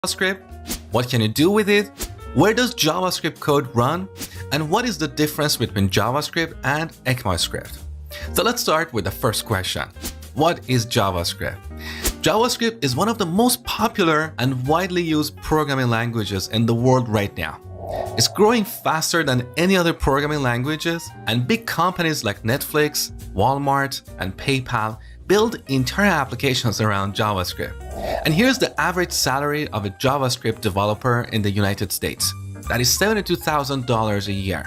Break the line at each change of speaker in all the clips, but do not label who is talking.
JavaScript? What can you do with it? Where does JavaScript code run? And what is the difference between JavaScript and ECMAScript? So let's start with the first question. What is JavaScript? JavaScript is one of the most popular and widely used programming languages in the world right now. It's growing faster than any other programming languages, and big companies like Netflix, Walmart, and PayPal build entire applications around JavaScript. And here's the average salary of a JavaScript developer in the United States. That is $72,000 a year.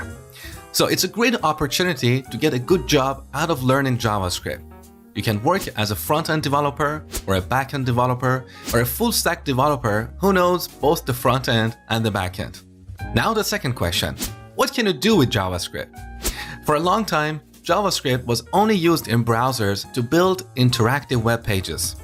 So it's a great opportunity to get a good job out of learning JavaScript. You can work as a front-end developer, or a back-end developer, or a full-stack developer who knows both the front-end and the back-end. Now the second question, what can you do with JavaScript? For a long time, JavaScript was only used in browsers to build interactive web pages.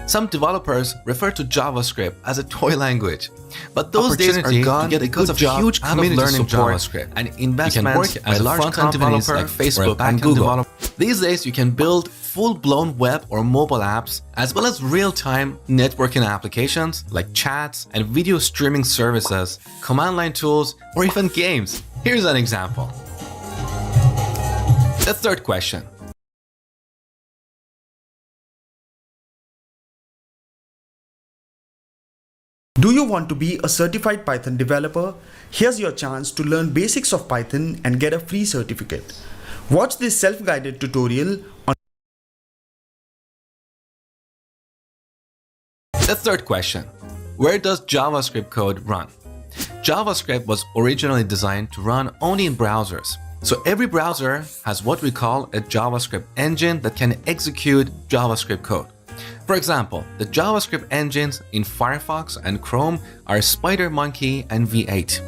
Some developers refer to JavaScript as a toy language, but those days are gone to get a good job huge out of learning JavaScript and investments by large companies like Facebook and Google. These days, you can build full-blown web or mobile apps, as well as real-time networking applications like chats and video streaming services, command line tools, or even games. Here's an example. The third question.
Do you want to be a certified Python developer? Here's your chance to learn basics of Python and get a free certificate. Watch this self-guided tutorial on.
The third question. Where does JavaScript code run? JavaScript was originally designed to run only in browsers. So every browser has what we call a JavaScript engine that can execute JavaScript code. For example, the JavaScript engines in Firefox and Chrome are SpiderMonkey and V8.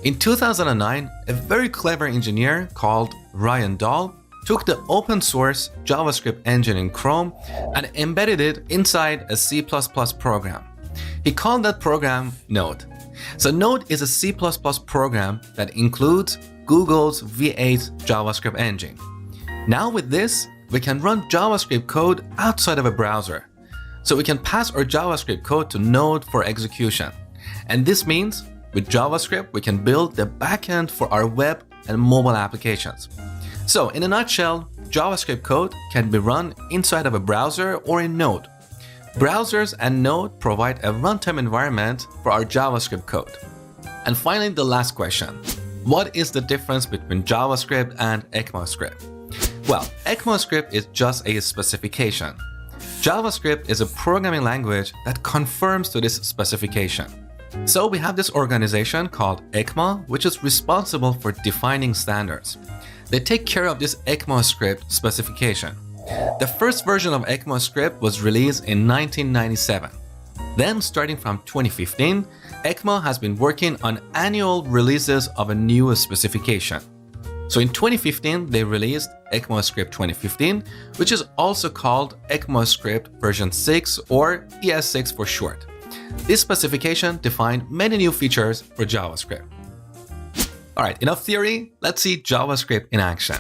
In 2009, a very clever engineer called Ryan Dahl took the open source JavaScript engine in Chrome and embedded it inside a C++ program. He called that program Node. So Node is a C++ program that includes Google's V8 JavaScript engine. Now with this, we can run JavaScript code outside of a browser. So we can pass our JavaScript code to Node for execution. And this means with JavaScript, we can build the backend for our web and mobile applications. So in a nutshell, JavaScript code can be run inside of a browser or in Node. Browsers and Node provide a runtime environment for our JavaScript code. And finally, the last question. What is the difference between JavaScript and ECMAScript? Well, ECMAScript is just a specification. JavaScript is a programming language that conforms to this specification. So we have this organization called ECMA, which is responsible for defining standards. They take care of this ECMAScript specification. The first version of ECMAScript was released in 1997. Then, starting from 2015, ECMA has been working on annual releases of a new specification. So in 2015, they released ECMAScript 2015, which is also called ECMAScript version 6 or ES6 for short. This specification defined many new features for JavaScript. Alright, enough theory, let's see JavaScript in action.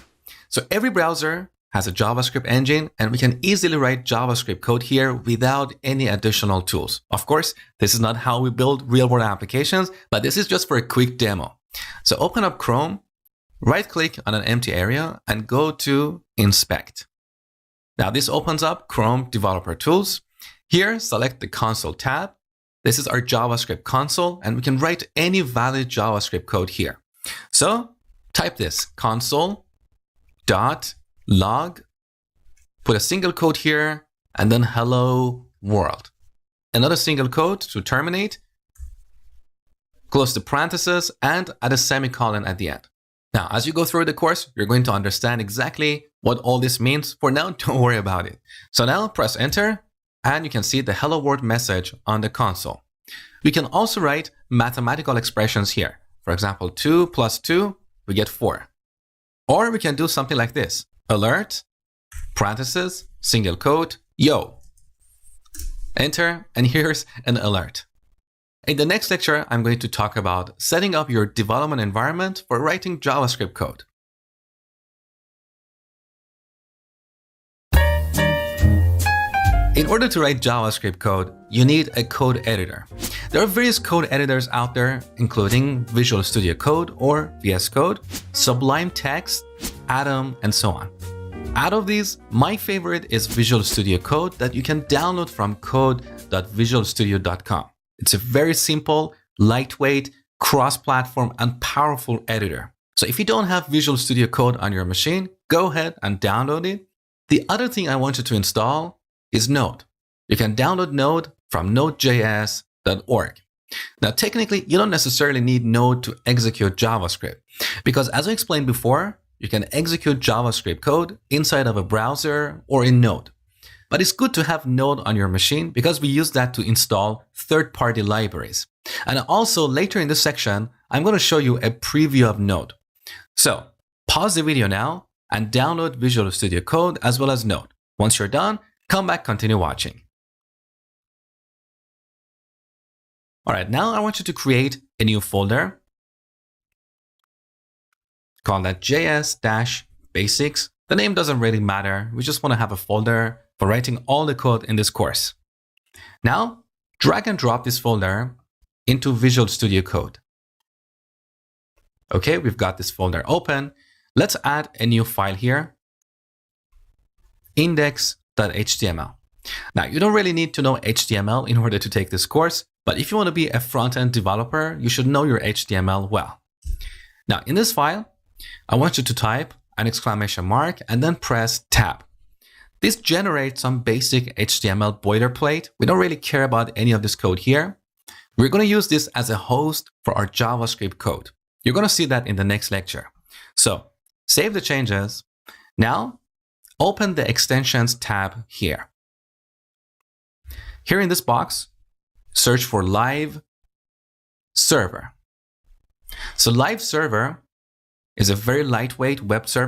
So every browser has a JavaScript engine, and we can easily write JavaScript code here without any additional tools. Of course, this is not how we build real-world applications, but this is just for a quick demo. So open up Chrome, right-click on an empty area, and go to Inspect. Now this opens up Chrome Developer Tools. Here, select the Console tab. This is our JavaScript console, and we can write any valid JavaScript code here. So type this, console.log, put a single quote here, and then hello world. Another single quote to terminate, close the parentheses, and add a semicolon at the end. Now, as you go through the course, you're going to understand exactly what all this means. For now, don't worry about it. So now press enter, and you can see the hello world message on the console. We can also write mathematical expressions here. For example, 2 plus 2, we get 4. Or we can do something like this. Alert, parentheses, single quote, yo. Enter, and here's an alert. In the next lecture, I'm going to talk about setting up your development environment for writing JavaScript code. In order to write JavaScript code, you need a code editor. There are various code editors out there, including Visual Studio Code or VS Code, Sublime Text, Atom, and so on. Out of these, my favorite is Visual Studio Code that you can download from code.visualstudio.com. It's a very simple, lightweight, cross-platform, and powerful editor. So if you don't have Visual Studio Code on your machine, go ahead and download it. The other thing I want you to install is Node. You can download Node from nodejs.org. Now, technically, you don't necessarily need Node to execute JavaScript because, as I explained before, you can execute JavaScript code inside of a browser or in Node. But it's good to have Node on your machine because we use that to install third-party libraries. And also, later in this section, I'm going to show you a preview of Node. So, pause the video now and download Visual Studio Code as well as Node. Once you're done, come back, continue watching. All right, now I want you to create a new folder. Call that JS-Basics. The name doesn't really matter. We just want to have a folder for writing all the code in this course. Now, drag and drop this folder into Visual Studio Code. Okay, we've got this folder open. Let's add a new file here, index.html. Now, you don't really need to know HTML in order to take this course, but if you want to be a front-end developer, you should know your HTML well. Now, in this file, I want you to type an exclamation mark and then press tab. This generates some basic HTML boilerplate. We don't really care about any of this code here. We're going to use this as a host for our JavaScript code. You're going to see that in the next lecture. So save the changes. Now open the extensions tab here. Here in this box, search for live server. So live server is a very lightweight web server